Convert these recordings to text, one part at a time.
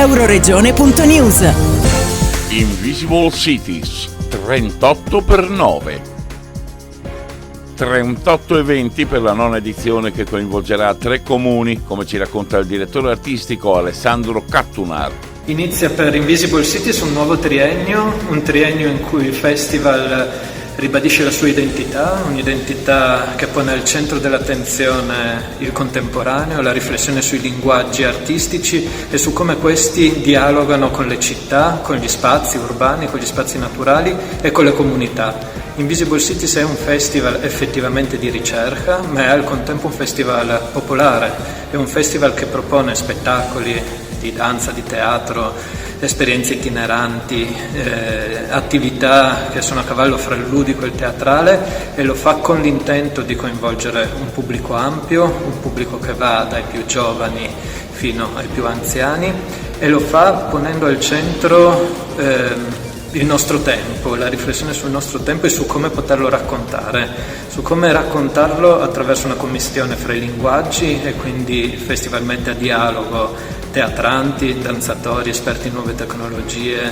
Euroregione.news. Invisible Cities 38x9. 38 eventi per la nona edizione che coinvolgerà 3 comuni, come ci racconta il direttore artistico Alessandro Cattunar. Inizia per Invisible Cities un nuovo triennio, un triennio in cui il festival ribadisce la sua identità, un'identità che pone al centro dell'attenzione il contemporaneo, la riflessione sui linguaggi artistici e su come questi dialogano con le città, con gli spazi urbani, con gli spazi naturali e con le comunità. Invisible Cities è un festival effettivamente di ricerca, ma è al contempo un festival popolare, è un festival che propone spettacoli di danza, di teatro, esperienze itineranti, attività che sono a cavallo fra il ludico e il teatrale, e lo fa con l'intento di coinvolgere un pubblico ampio, un pubblico che va dai più giovani fino ai più anziani, e lo fa ponendo al centro il nostro tempo, la riflessione sul nostro tempo e su come poterlo raccontare, su come raccontarlo attraverso una commistione fra i linguaggi, e quindi il festival mette a dialogo teatranti, danzatori, esperti in nuove tecnologie,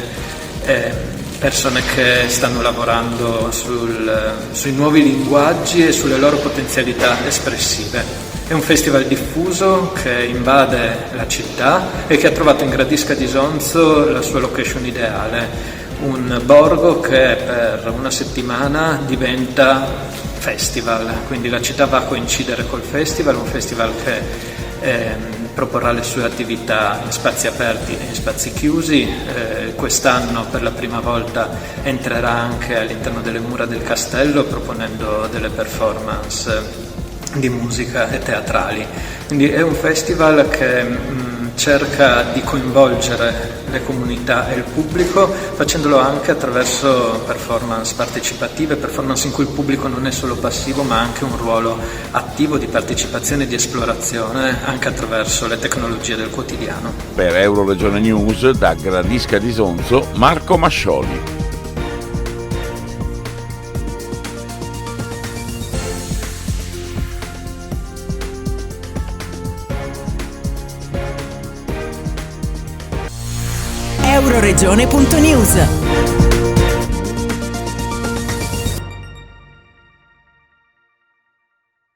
persone che stanno lavorando sui nuovi linguaggi e sulle loro potenzialità espressive. È un festival diffuso che invade la città e che ha trovato in Gradisca di Sonzo la sua location ideale, un borgo che per una settimana diventa festival, quindi la città va a coincidere col festival, un festival che proporrà le sue attività in spazi aperti e in spazi chiusi. Quest'anno per la prima volta entrerà anche all'interno delle mura del castello proponendo delle performance di musica e teatrali. Quindi è un festival che cerca di coinvolgere le comunità e il pubblico, facendolo anche attraverso performance partecipative, performance in cui il pubblico non è solo passivo ma ha anche un ruolo attivo di partecipazione e di esplorazione anche attraverso le tecnologie del quotidiano. Per Euroregione News da Gradisca di Sonzo, Marco Mascioli. Euroregione.news.